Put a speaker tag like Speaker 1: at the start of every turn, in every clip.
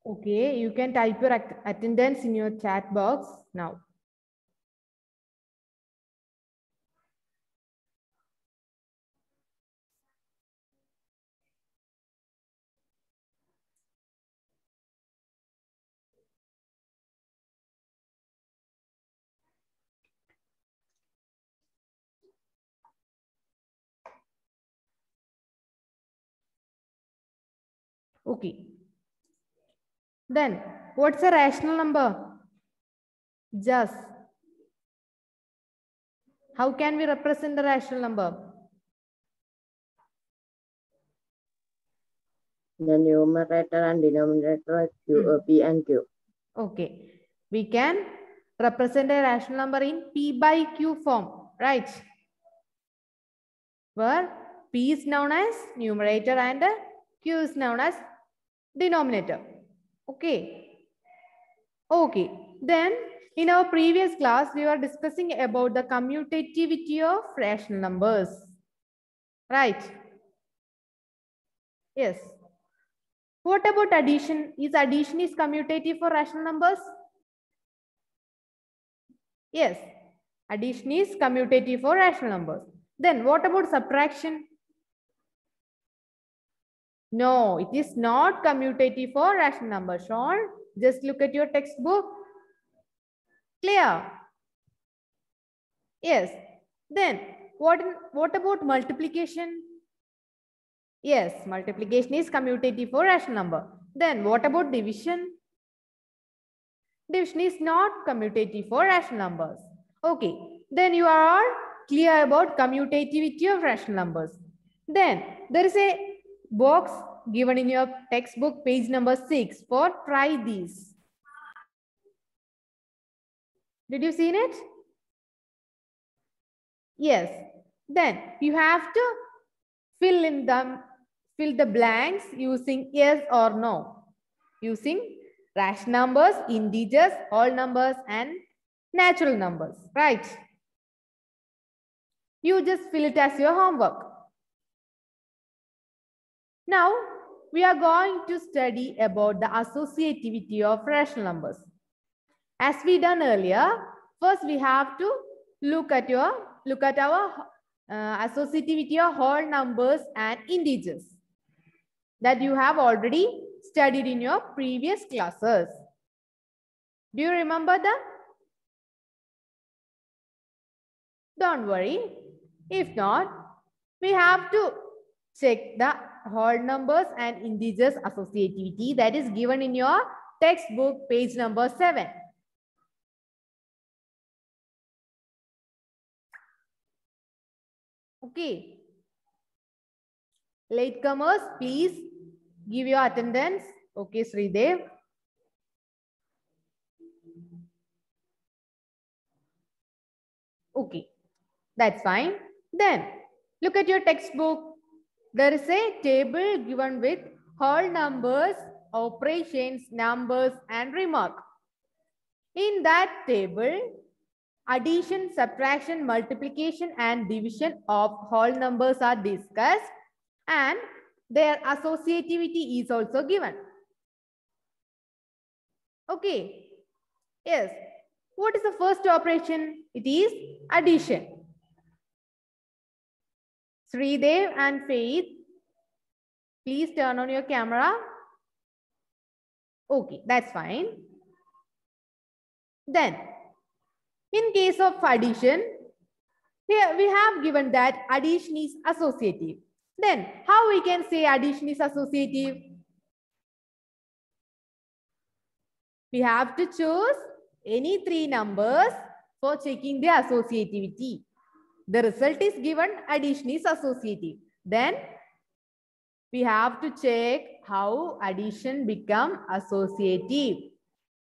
Speaker 1: Okay, you can type your attendance in your chat box now. Okay. Then, what's a rational number? Just. How can we represent the rational number?
Speaker 2: The numerator and denominator are P and Q.
Speaker 1: Okay. We can represent a rational number in P by Q form, right? Where P is known as numerator and Q is known as denominator. Okay. Okay. Then in our previous class, we were discussing about the commutativity of rational numbers. Right? Yes. What about addition? Is addition commutative for rational numbers? Yes. Addition is commutative for rational numbers. Then what about subtraction? No, it is not commutative for rational numbers. Sean, just look at your textbook. Clear? Yes. Then what about multiplication? Yes, multiplication is commutative for rational number. Then what about division? Division is not commutative for rational numbers. Okay, then you are all clear about commutativity of rational numbers. Then there is a box given in your textbook, page number 6 for try these. Did you see it? Yes. Then you have to fill the blanks using yes or no. Using rational numbers, integers, whole numbers, and natural numbers, right? You just fill it as your homework. Now, we are going to study about the associativity of rational numbers. As we done earlier, first we have to look at our associativity of whole numbers and integers that you have already studied in your previous classes. Do you remember them? Don't worry. If not, we have to check the whole numbers and integers associativity that is given in your textbook, page number 7. Okay. Latecomers, please give your attendance. Okay, Sridev. Okay, that's fine. Then look at your textbook. There is a table given with whole numbers, operations, numbers, and remark. In that table, addition, subtraction, multiplication, and division of whole numbers are discussed, and their associativity is also given. Okay. Yes. What is the first operation? It is addition. Sridev and Faith, please turn on your camera. Okay, that's fine. Then, in case of addition, here we have given that addition is associative. Then, how we can say addition is associative? We have to choose any 3 numbers for checking the associativity. The result is given, addition is associative. Then we have to check how addition become associative.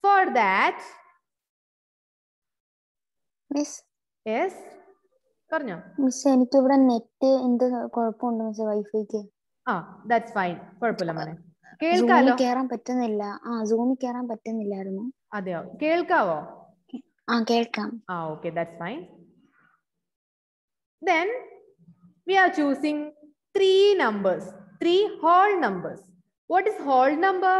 Speaker 1: For that,
Speaker 3: Miss.
Speaker 1: yes, പറഞ്ഞോ.
Speaker 3: Miss, എനിക്ക് ഇവിടെ net എന്ത് കുഴപ്പമുണ്ട് miss വൈഫൈക്ക്?
Speaker 1: That's fine. കുഴപ്പമില്ല മോനെ.
Speaker 3: സൂമിൽ കേറാൻ പറ്റുന്നില്ല. സൂമിൽ കേറാൻ പറ്റുന്നില്ലായിരുന്നു.
Speaker 1: അതെയോ? കേൾക്കാവോ?
Speaker 3: കേൾക്കാം.
Speaker 1: Okay, that's fine. Then we are choosing 3 numbers, 3 whole numbers. What is whole number?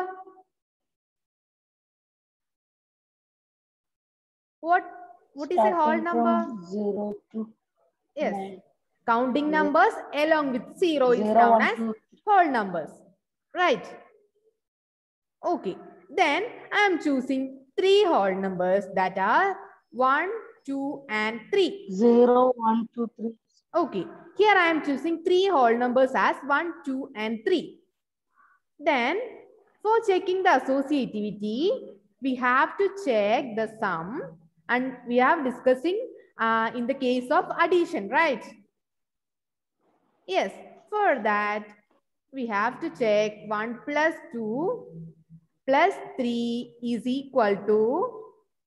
Speaker 1: What is a whole number?
Speaker 4: From 0 to
Speaker 1: Yes.
Speaker 4: 9.
Speaker 1: Counting
Speaker 4: Zero.
Speaker 1: numbers along with 0 is
Speaker 4: 0,
Speaker 1: known
Speaker 4: 1,
Speaker 1: as
Speaker 4: 2.
Speaker 1: whole numbers. Right. Okay. Then I am choosing 3 whole numbers that are 1, 2, and 3.
Speaker 4: 0, 1, 2, 3.
Speaker 1: Okay. Here I am choosing 3 whole numbers as 1, 2, and 3. Then for checking the associativity, we have to check the sum, and we are discussing in the case of addition, right? Yes, for that we have to check 1 plus 2 plus 3 is equal to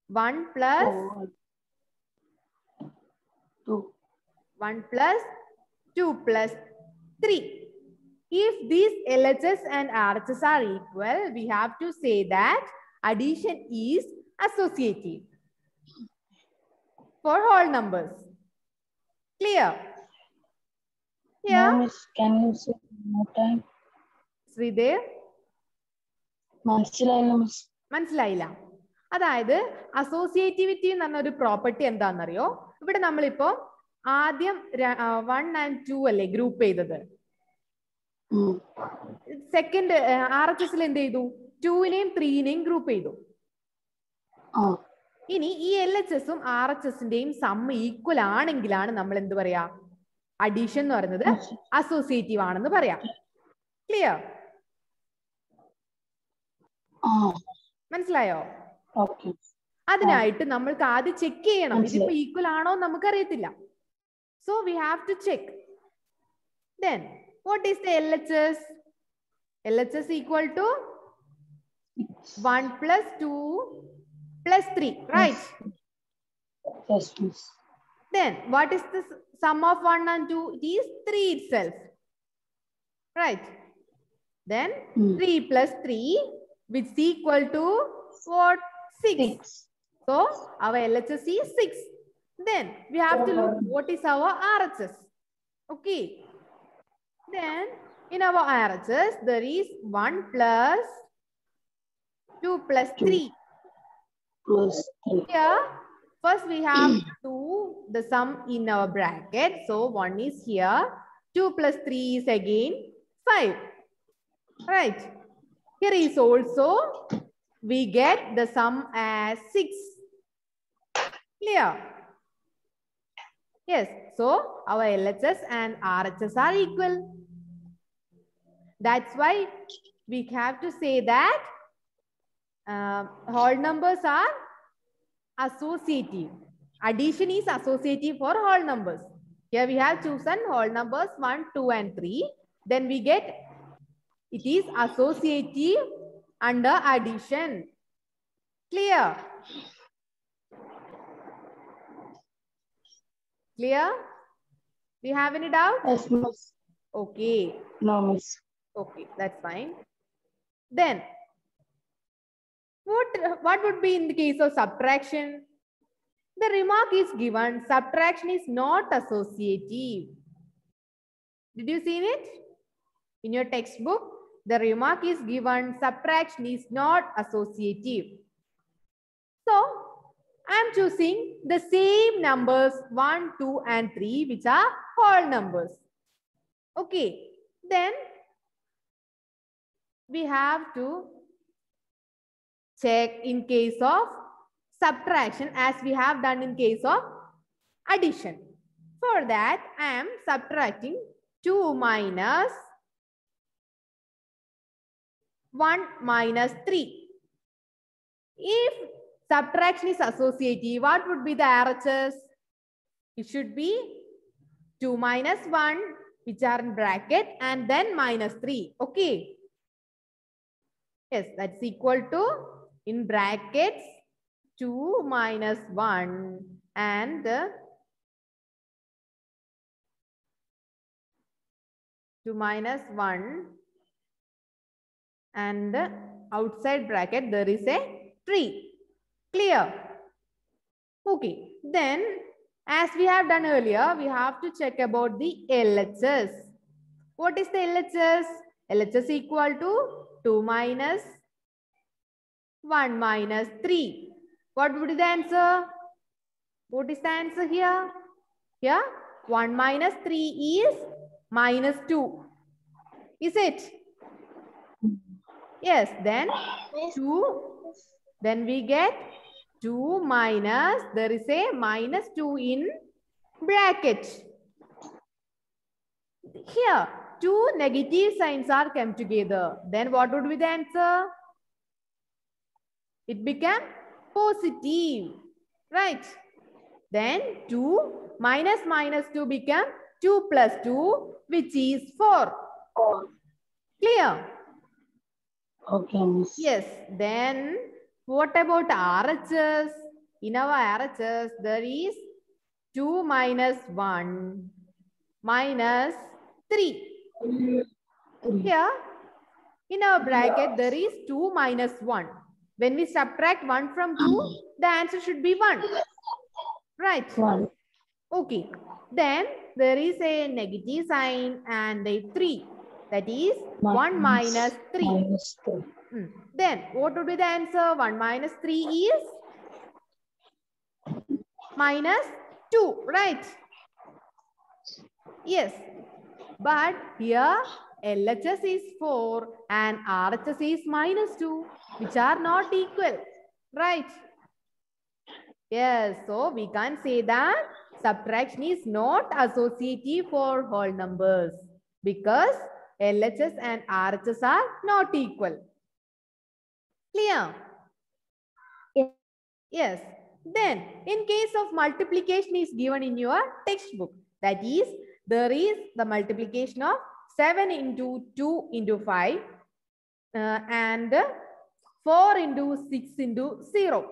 Speaker 1: 1 plus
Speaker 4: 2.
Speaker 1: 1 plus 2 plus 3. If these LHS and RHS are equal, we have to say that addition is associative for whole numbers. Clear? Yeah,
Speaker 4: No, miss, can you say one more time?
Speaker 1: Sridev?
Speaker 4: മനസ്സിലായില്ല miss.
Speaker 1: മനസ്സിലായില്ല. അതായത് associativity എന്ന് പറഞ്ഞ ഒരു property എന്താണെന്നറിയോ? ഇവിടെ നമ്മളിപ്പോ ആദ്യം 1 and 2 അല്ലേ ഗ്രൂപ്പ് ചെയ്തത്. സെക്കൻഡ് RHS എന്ത് ചെയ്തു? 2നെയും 3നെയും ഗ്രൂപ്പ് ചെയ്തു. ഇനി ഈ LHSഉം RHSന്റെയും സം ഈക്വൽ ആണെങ്കിലാണ് നമ്മൾ എന്ത് പറയാ? അഡീഷൻ എന്ന് പറയുന്നത് അസോസിയേറ്റീവ് ആണെന്ന് പറയാം. ക്ലിയർ? മനസ്സിലായോ? അതിനായിട്ട് നമ്മൾക്ക് ആദ്യം ചെക്ക് ചെയ്യണം ഇതിപ്പോ ഈക്വൽ ആണോ നമുക്കറിയത്തില്ല. So we have to check. Then what is the LHS? LHS equal to 1 plus 2 plus 3, right?
Speaker 4: Yes, miss.
Speaker 1: Then what is the sum of 1 and 2? It is 3 itself, right? Then 3 plus 3, which is equal to what? 6. So our LHS is 6. Then we have to look what is our RHS. Okay. Then in our RHS there is 1 plus 2 plus 3. Here first we have to do the sum in our bracket. So 1 is here, 2 plus 3 is again 5. Right. Here is also we get the sum as 6. Clear? Yes. So our LHS and RHS are equal. That's why we have to say that whole numbers are associative. Addition is associative for whole numbers. Here we have chosen whole numbers 1, 2, and 3. Then we get it is associative under addition. Clear? Clear? Do you have any doubt?
Speaker 4: Yes, miss.
Speaker 1: Okay.
Speaker 4: No, miss.
Speaker 1: Okay, that's fine. Then what would be in the case of subtraction? The remark is given, subtraction is not associative. Did you see it? In your textbook, the remark is given, subtraction is not associative. So, I am choosing the same numbers 1, 2, and 3, which are whole numbers. Okay, then we have to check in case of subtraction as we have done in case of addition. For that, I am subtracting 2 minus 1 minus 3. If subtraction is associative, what would be the RHS? It should be 2 minus 1, which are in bracket, and then minus 3. Okay. Yes, that's equal to, in brackets, 2 minus 1 and 2 minus 1 and outside bracket there is a 3. Clear? Okay. Then as we have done earlier, we have to check about the LHS. What is the LHS? LHS equal to 2 minus 1 minus 3. What would be the answer? What is the answer here? Here, 1 minus 3 is minus 2. Is it? Yes, then 2. Then we get 2 minus, there is a minus 2 in bracket. Here, two negative signs are come together. Then what would be the answer? It became positive, right? Then 2 minus minus 2 become 2 plus 2, which is 4. Clear?
Speaker 4: Okay, Miss.
Speaker 1: Yes. Then what about RHS? In our RHS, there is 2 minus 1 minus 3. Here, in our bracket, there is 2 minus 1. When we subtract 1 from 2, the answer should be 1. Right?
Speaker 4: 1.
Speaker 1: Okay. Then there is a negative sign and a 3. That is 1 minus 3.
Speaker 4: Minus 3.
Speaker 1: Then what would be the answer? 1 minus 3 is minus 2, right? Yes. But here LHS is 4 and RHS is minus 2, which are not equal, right? Yes. So we can say that subtraction is not associative for whole numbers because LHS and RHS are not equal. Clear?
Speaker 3: Yes.
Speaker 1: Yes. Then, in case of multiplication is given in your textbook. That is, there is the multiplication of 7 into 2 into 5 and 4 into 6 into 0.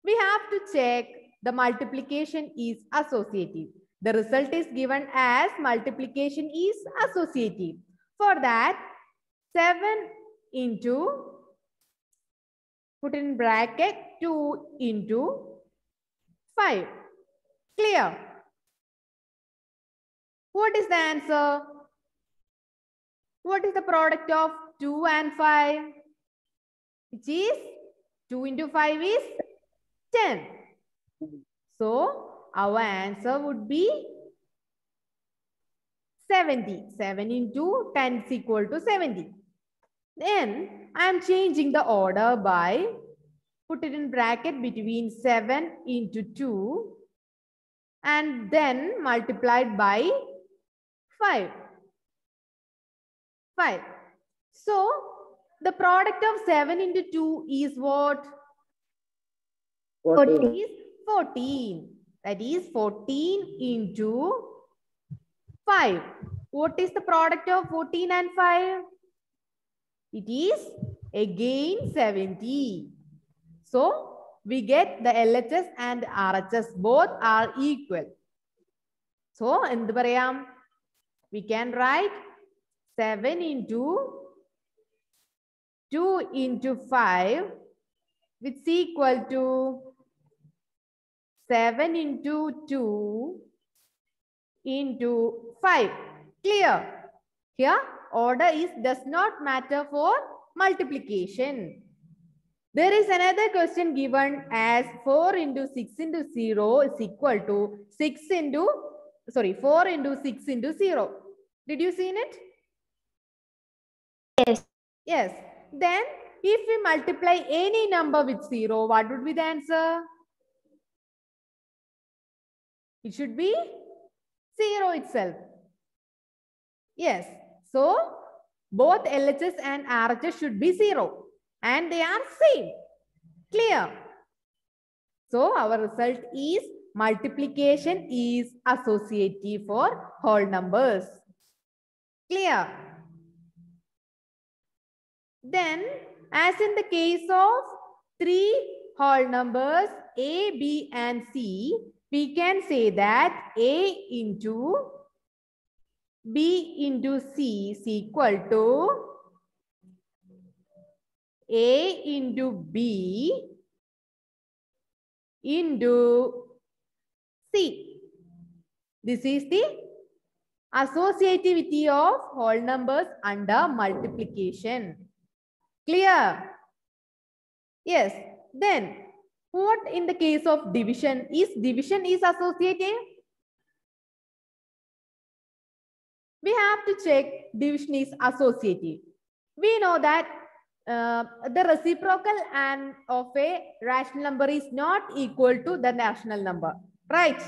Speaker 1: We have to check the multiplication is associative. The result is given as multiplication is associative. For that, 7 into, put in bracket, 2 into 5. Clear? What is the answer? What is the product of 2 and 5? Which is 2 into 5 is 10. So, our answer would be 70. 7 into 10 is equal to 70. Then, I am changing the order by, put it in bracket between 7 into 2 and then multiplied by 5. 5. So, the product of 7 into 2 is what?
Speaker 2: 14.
Speaker 1: Is 14. That is 14 into 5. What is the product of 14 and 5? It is again 70. So, we get the LHS and RHS both are equal. So, endu parayam? We can write 7 into 2 into 5, which is equal to 7 into 2 into 5. Clear? Here, order does not matter for multiplication. There is another question given as 4 into 6 into 0 is equal to 4 into 6 into 0. Did you see it?
Speaker 3: Yes.
Speaker 1: Yes. Then, if we multiply any number with 0, what would be the answer? It should be 0 itself. Yes. So, both LHS and RHS should be 0. And they are same. Clear? So, our result is multiplication is associative for whole numbers. Clear? Then, as in the case of 3 whole numbers A, B, and C, we can say that A into B into C is equal to A into B into C. This is the associativity of whole numbers under multiplication. Clear? Yes. Then, What in the case of division? Is division is associative? We have to check division is associative. We know that the reciprocal and of a rational number is not equal to the rational number, right?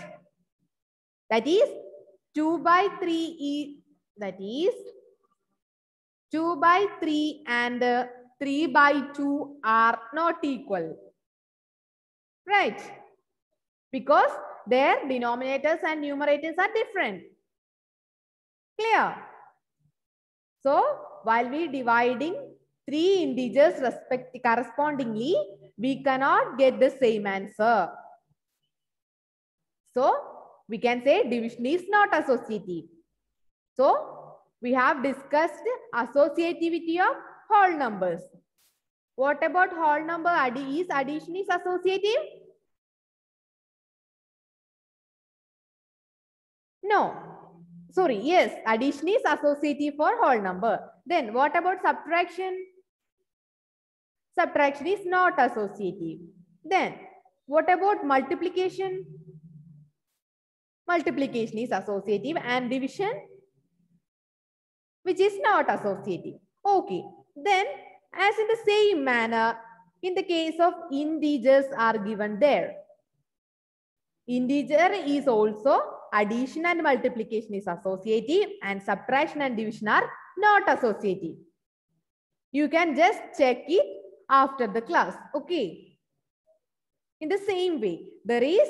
Speaker 1: That is 2 by 3 that is 2 by 3 and 3 by 2 are not equal, right? Because their denominators and numerators are different. Clear? So while we dividing three integers correspondingly, we cannot get the same answer. So we can say division is not associative. So we have discussed associativity of whole numbers. What about whole number? Addition is associative? No. Sorry, yes, addition is associative for whole number. Then what about subtraction? Subtraction is not associative. Then what about multiplication? Multiplication is associative, and division, which is not associative. Okay. Then as in the same manner, in the case of integers are given there. Integer is also addition and multiplication is associative, and subtraction and division are not associative. You can just check it after the class. Okay. In the same way, there is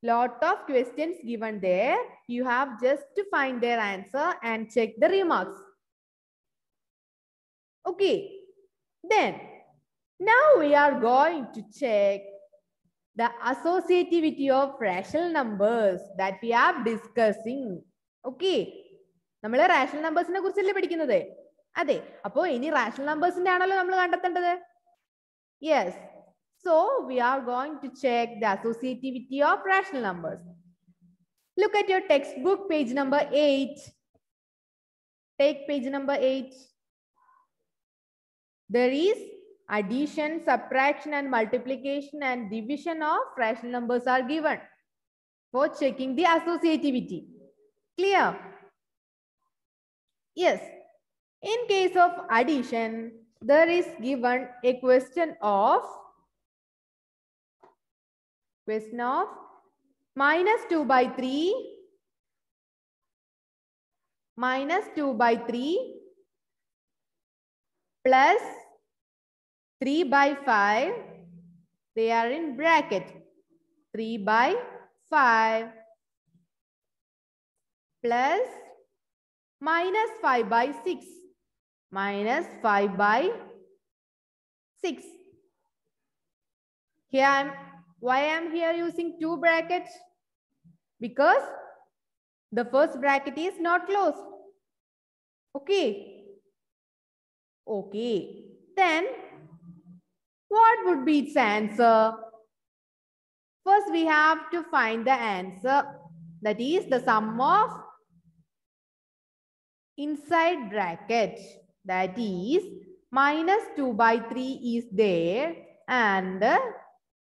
Speaker 1: lot of questions given there. You have just to find their answer and check the remarks. Okay. Then now we are going to check the associativity of rational numbers that we are discussing. Okay. നമ്മൾ rational numbers നെ കുറിച്ചല്ലേ പഠിക്കുന്നത്? അതെ. അപ്പോൾ ഇനി rational numbers ന്റെ ആണല്ലോ നമ്മൾ കണ്ടെത്തേണ്ടത്. Yes. So we are going to check the associativity of rational numbers. Look at your textbook, page number 8. Take page number 8. There is addition, subtraction, and multiplication and division of rational numbers are given for checking the associativity. Clear? Yes. In case of addition, there is given a question of minus 2 by 3 plus 3 by 5, they are in bracket, 3 by 5 plus minus 5 by 6, minus 5 by 6. Here why I am here using two brackets? Because the first bracket is not closed. Okay. Okay. Then what would be its answer? First, we have to find the answer. That is the sum of inside bracket. That is minus 2 by 3 is there, and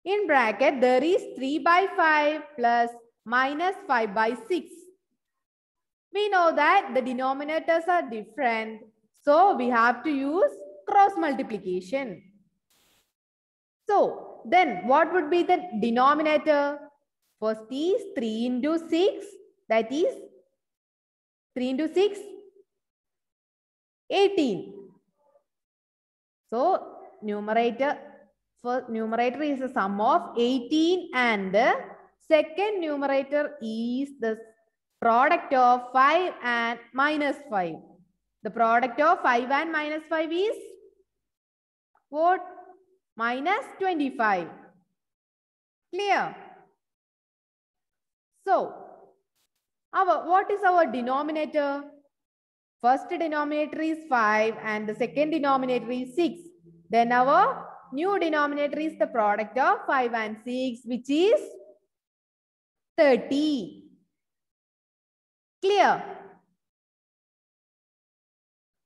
Speaker 1: in bracket there is 3 by 5 plus minus 5 by 6. We know that the denominators are different, so we have to use cross multiplication. So then what would be the denominator? First is 3 into 6, that is 3 into 6, 18. So numerator, first numerator is the sum of 18, and the second numerator is the product of 5 and minus 5. The product of 5 and minus 5 is what? Minus 25. Clear? So, what is our denominator? First denominator is 5 and the second denominator is 6. Then our new denominator is the product of 5 and 6, which is 30. Clear?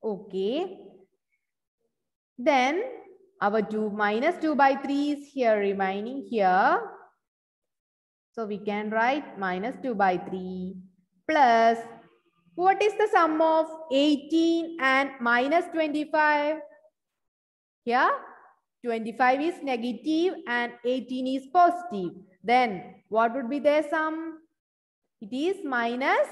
Speaker 1: Okay. Then Our minus 2 by 3 is here remaining here. So we can write minus 2 by 3 plus, what is the sum of 18 and minus 25? Here 25 is negative and 18 is positive. Then what would be their sum? It is minus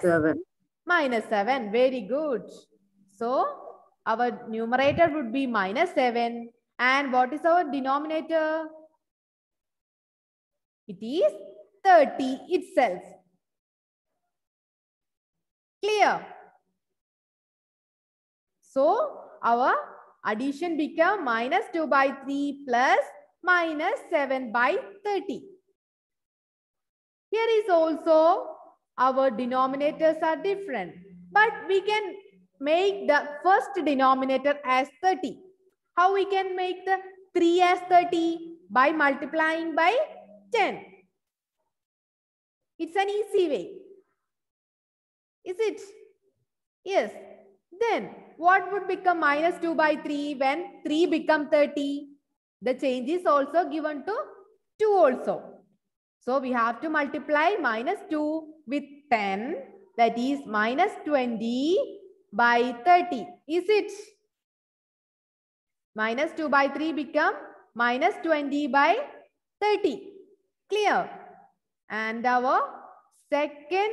Speaker 2: 7.
Speaker 1: minus 7. Very good. So our numerator would be minus 7. And what is our denominator? It is 30 itself. Clear? So our addition become minus 2 by 3 plus minus 7 by 30. Here is also our denominators are different, but we can make the first denominator as 30. How we can make the 3 as 30? By multiplying by 10. It's an easy way. Is it? Yes. Then what would become minus 2 by 3 when 3 become 30? The change is also given to 2 also. So we have to multiply minus 2 with 10. That is minus 20 by 30. Is it? Minus 2 by 3 become minus 20 by 30. Clear? And our second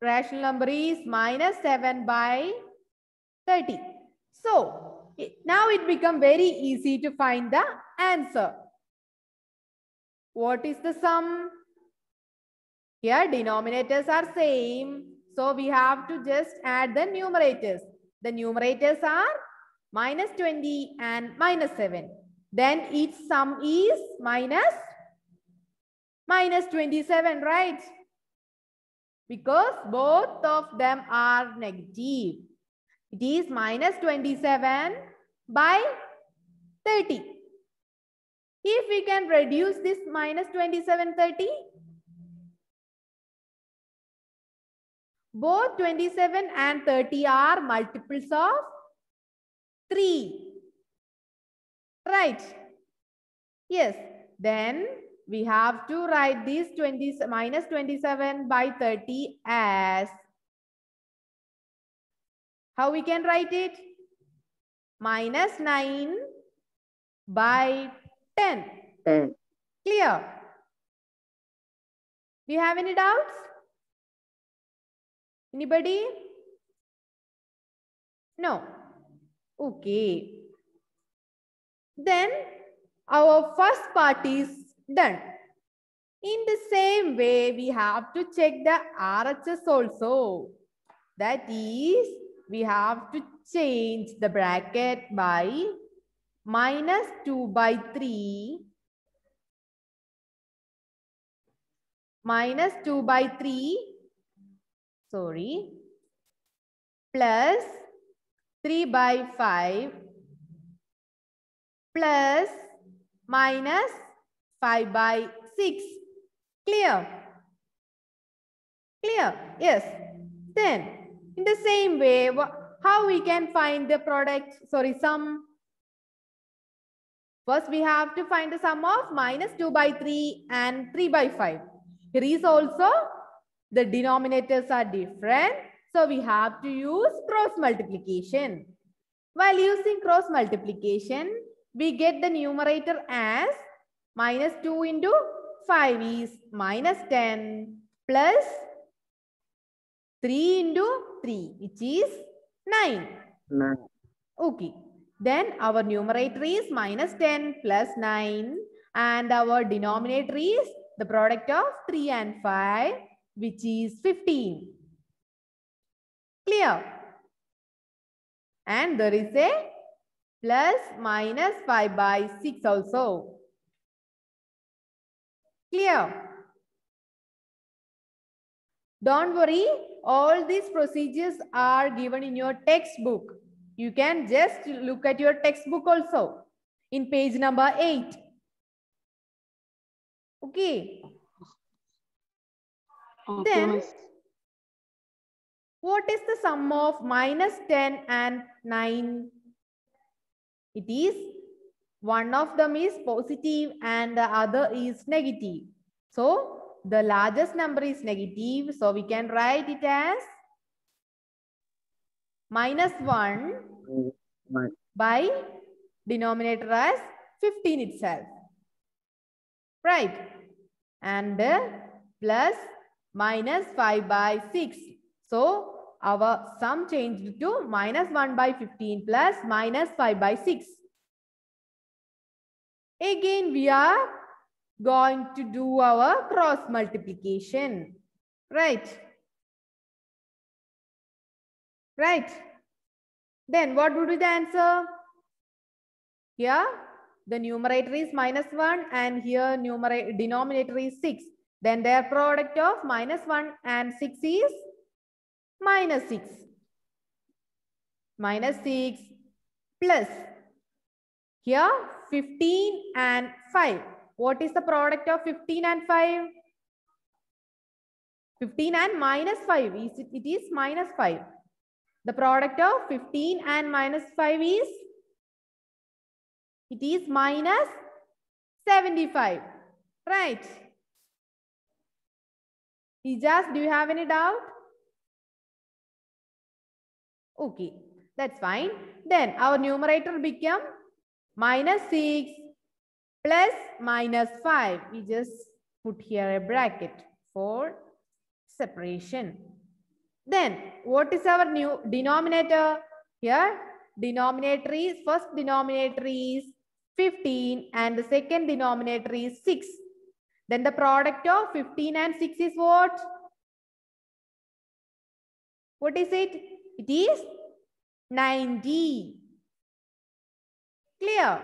Speaker 1: rational number is minus 7 by 30. So now it becomes very easy to find the answer. What is the sum? Here denominators are same. So we have to just add the numerators. The numerators are minus 20 and minus 7. Then its sum is minus 27, right? Because both of them are negative. It is minus 27 by 30. If we can reduce this minus 27, 30, both 27 and 30 are multiples of 3. Right? Yes. Then we have to write this minus 27 by 30 as, how we can write it? Minus 9 by 10.
Speaker 2: 10.
Speaker 1: Clear? Do you have any doubts? Anybody? No. Okay. Then our first part is done. In the same way, we have to check the RHS also. That is, we have to change the bracket by minus 2 by 3, minus 2 by 3, sorry, plus 3 by 5, plus minus 5 by 6. Clear? Clear? Yes. Then, in the same way, how we can find the sum? First, we have to find the sum of minus 2 by 3 and 3 by 5. Here is also the denominators are different. So, we have to use cross multiplication. While using cross multiplication, we get the numerator as minus 2 into 5 is minus 10 plus 3 into 3, which is 9.
Speaker 2: 9.
Speaker 1: Okay. Then our numerator is minus 10 plus 9 and our denominator is the product of 3 and 5, which is 15. Clear? And there is a plus minus 5 by 6 also. Clear? Don't worry, all these procedures are given in your textbook. You can just look at your textbook also in page number 8. Okay.
Speaker 4: Okay,
Speaker 1: Then
Speaker 4: miss.
Speaker 1: What is the sum of minus 10 and 9? It is one of them is positive and the other is negative. So the largest number is negative. So we can write it as minus 1
Speaker 2: 1.
Speaker 1: by denominator as 15 itself. Right. And plus minus 5 by 6. So our sum changed to minus 1 by 15 plus minus 5 by 6. Again, we are going to do our cross multiplication. Right. Right. Then what would be the answer? Here, the numerator is minus 1 and here denominator is 6. Then their product of minus 1 and 6 is minus 6. Minus 6 plus here 15 and 5. What is the product of 15 and 5? 15 and minus 5. It is minus 5. The product of 15 and minus 5 is? It is minus 75. Right. Ijaz, do you have any doubt? Okay, that's fine. Then our numerator become minus 6 plus minus 5. We just put here a bracket for separation. Then what is our new denominator? Here denominator is, first denominator is 15 and the second denominator is 6. Then the product of 15 and 6 is what? What is it? It is 90. Clear?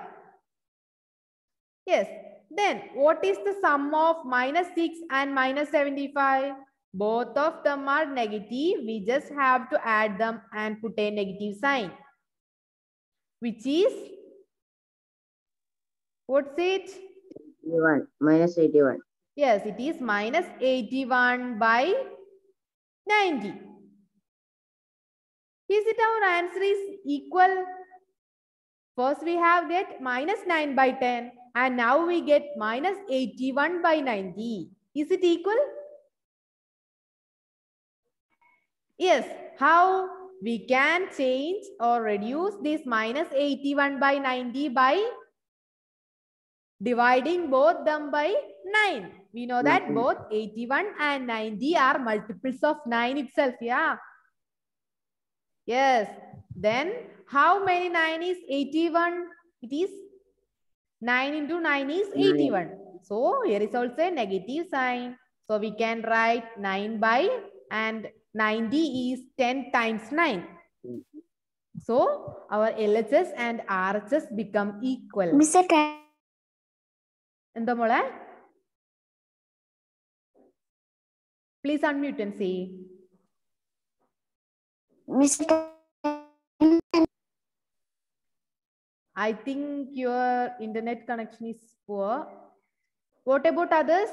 Speaker 1: Yes. Then what is the sum of minus 6 and minus 75? Both of them are negative. We just have to add them and put a negative sign. Which is? What's it?
Speaker 2: 81. Minus 81.
Speaker 1: Yes, it is minus 81 by 90. Is it our answer is equal? First we have get minus 9 by 10 and now we get minus 81 by 90. Is it equal? Yes. How we can change or reduce this minus 81 by 90 by dividing both them by 9. We know that both 81 and 90 are multiples of 9 itself. Yeah. Yes. Then how many 9 is 81? It is 9 into 9 is 81. So here is also a negative sign. So we can write 9 by and 90 is 10 times 9. So our LHS and RHS become equal.
Speaker 3: Miss,
Speaker 1: എന്താ മോളെ? Please unmute and say.
Speaker 3: Miss,
Speaker 1: I think your internet connection is poor. What about others?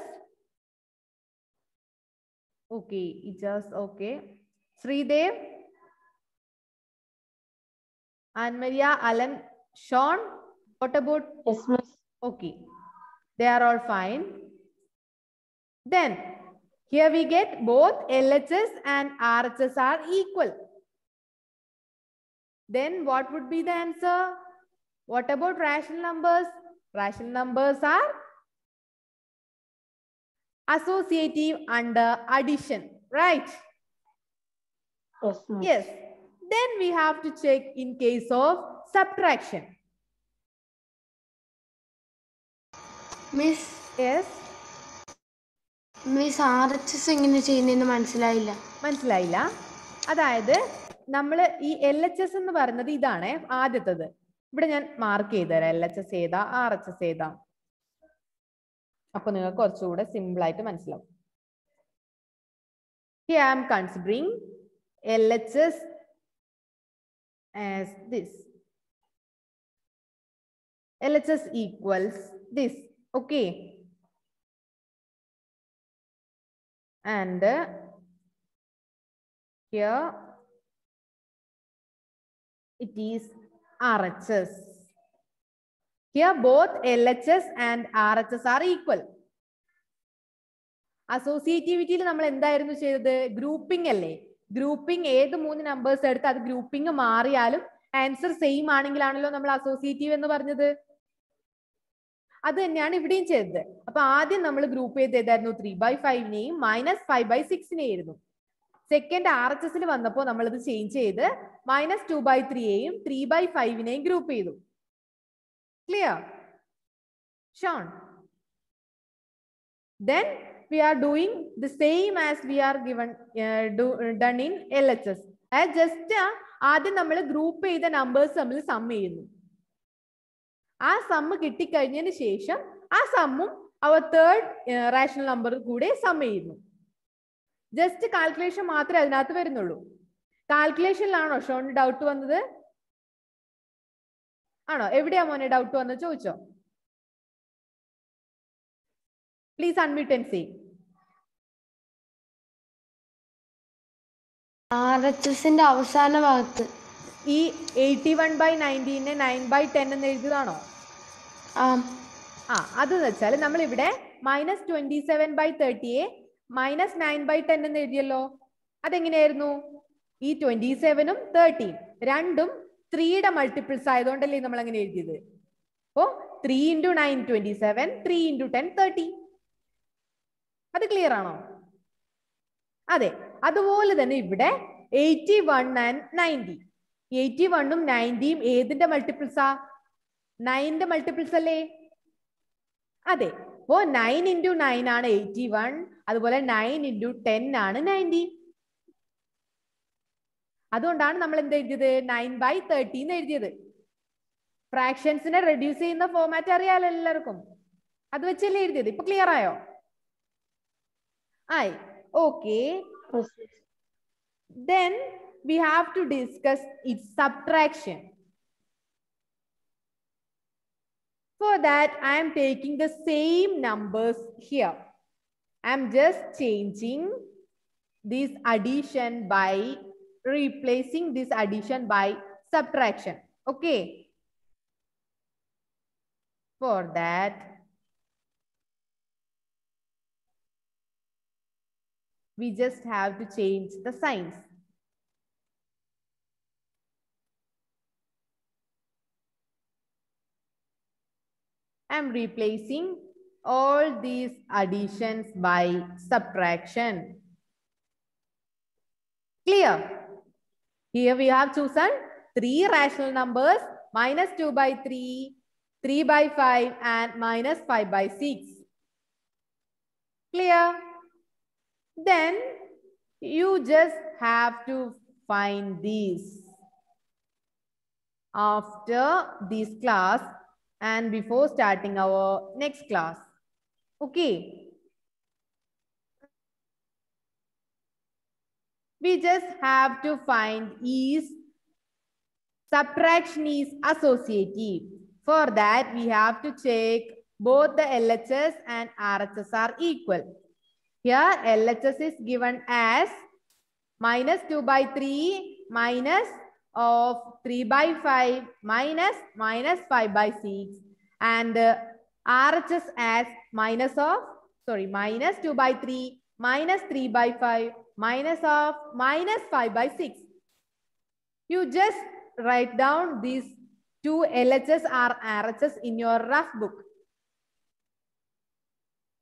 Speaker 1: Okay, it just okay. Sridev, Anne Maria, Alan, Sean. What about?
Speaker 4: Yes, miss.
Speaker 1: Okay, they are all fine. Then here we get both LHS and RHS are equal. Then what would be the answer? What about rational numbers? Rational numbers are associative under addition, right?
Speaker 4: Yes, miss.
Speaker 1: Yes. Then we have to check in case of subtraction.
Speaker 5: Miss,
Speaker 1: Yes.
Speaker 5: Miss RHS എങ്ങനെ ചെയ്യുന്നതെന്ന് മനസ്സിലായില്ല.
Speaker 1: മനസ്സിലായില്ല. അതായത് നമ്മൾ ഈ LHS എന്ന് പറയുന്നത് ഇതാണ് ആദ്യത്തത്. ഇവിടെ ഞാൻ മാർക്ക് ചെയ്തു തരാം LHS ഏതാ RHS ഏതാ. അപ്പൊ നിങ്ങൾക്ക് കുറച്ചുകൂടെ സിമ്പിൾ ആയിട്ട് മനസ്സിലാവും. Here I am considering LHS as this. LHS equals this. Okay. And Here it is RHS. Here both LHS and RHS are equal. Associativity നമ്മൾ എന്തായിരുന്നു ചെയ്തത്? ഗ്രൂപ്പിംഗ് അല്ലേ? ഗ്രൂപ്പിംഗ് ഏത് 3 നമ്പേഴ്സ് എടുത്ത് അത് ഗ്രൂപ്പിംഗ് മാറിയാലും ആൻസർ സെയിം ആണെങ്കിലാണല്ലോ നമ്മൾ അസോസിയേറ്റീവ് എന്ന് പറഞ്ഞത്. അത് തന്നെയാണ് ഇവിടെയും ചെയ്തത്. അപ്പൊ ആദ്യം നമ്മൾ ഗ്രൂപ്പ് ചെയ്തായിരുന്നു 3/5നെയും -5/6നെയായിരുന്നു. സെക്കൻഡ് RHS വന്നപ്പോൾ നമ്മൾ ഇത് ചേഞ്ച് ചെയ്ത് -2/3യെയും 3/5നെയും ഗ്രൂപ്പ് ചെയ്തു. Clear? Shown? Then we are doing the same as we are given done in LHS. Just ആദ്യം നമ്മൾ ഗ്രൂപ്പ് ചെയ്ത നമ്പേഴ്സ് തമ്മിൽ സം ചെയ്യുന്നു. ആ സമ്മ് കിട്ടിക്കഴിഞ്ഞതിന് ശേഷം ആ സമ്മും അവർ തേർഡ് റാഷണൽ നമ്പർ കൂടെ സം ചെയ്യുന്നു. ജസ്റ്റ് കാൽക്കുലേഷൻ മാത്രമേ അതിനകത്ത് വരുന്നുള്ളൂ. കാൽക്കുലേഷനിലാണോ ഷോൺ ഡൗട്ട് വന്നത്? ആണോ? എവിടെയാ മോനെ ഡൗട്ട് വന്നത് ചോദിച്ചോ. Please unmute and say.
Speaker 5: RHSന്റെ അവസാന ഭാഗത്ത്
Speaker 1: ഈ 81/19നെ 9/10 എന്ന് എഴുതിയതാണോ? അത് വെച്ചാൽ നമ്മൾ ഇവിടെ -27/30യെ -9/10 എന്ന് എഴുതിയല്ലോ. അതെങ്ങനെയായിരുന്നു? ഈ 27ഉം 30 രണ്ടും 3യുടെ മൾട്ടിപ്പിൾസ് ആയതുകൊണ്ടല്ലേ നമ്മൾ അങ്ങനെ എഴുതിയത്. അപ്പോ 3 × 9 27, 3 × 10 30. അത് ക്ലിയർ ആണോ? അതെ. അതുപോലെ തന്നെ ഇവിടെ 81 and 90. 81ഉം 90യും ഏതിന്റെ മൾട്ടിപ്പിൾസാ? 9ന്റെ മൾട്ടിപ്പിൾസ് അല്ലേ? അതെ. അപ്പോ 9 × 9 ആണ് 81. അതുപോലെ 9 × 10 ആണ് 90. അതുകൊണ്ടാണ് നമ്മൾ എന്ത് എഴുതിയത്? 9/30 എന്ന് എഴുതിയത്. ഫ്രാക്ഷൻസിനെ റെഡ്യൂസ് ചെയ്യുന്ന ഫോർമാറ്റ് അറിയാലോ എല്ലാവർക്കും. അത് വെച്ചല്ലേ എഴുതിയത്. ഇപ്പൊ ക്ലിയർ ആയോ? ആയി. Okay. Then we have to discuss its subtraction. For that, I am taking the same numbers here. I am just changing this addition by replacing this addition by subtraction. Okay. For that, we just have to change the signs. I'm replacing all these additions by subtraction. Clear? Here we have chosen 3 rational numbers, -2/3, 3/5 and -5/6. Clear? Then you just have to find these after this class and before starting our next class. Okay. We just have to find is subtraction is associative. For that, we have to check both the LHS and RHS are equal. Here, LHS is given as -2/3 minus of 3/5 minus -5/6 and RHS as -2/3 minus 3/5 minus of -5/6. You just write down these two LHS or RHS in your rough book.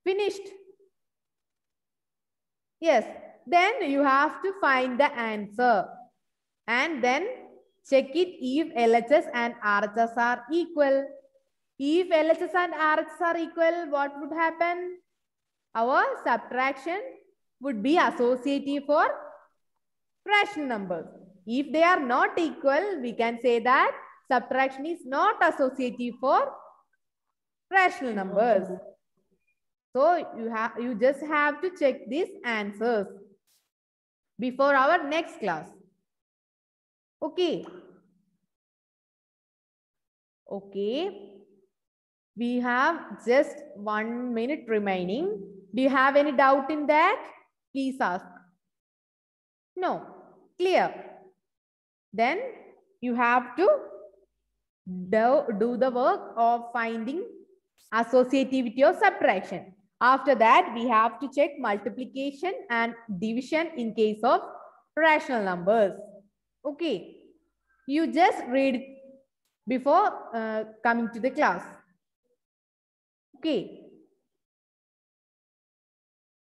Speaker 1: Finished? Yes. Then you have to find the answer and then check it if LHS and RHS are equal. If LHS and RHS are equal, what would happen? Our subtraction would be associative for rational numbers. If they are not equal, we can say that subtraction is not associative for rational numbers. So you just have to check these answers before our next class. Okay. Okay. We have just 1 minute remaining. Do you have any doubt in that? Please ask. No. Clear? Then you have to do the work of finding associativity or subtraction. After that, we have to check multiplication and division in case of rational numbers. Okay. You just read it before coming to the class. Okay.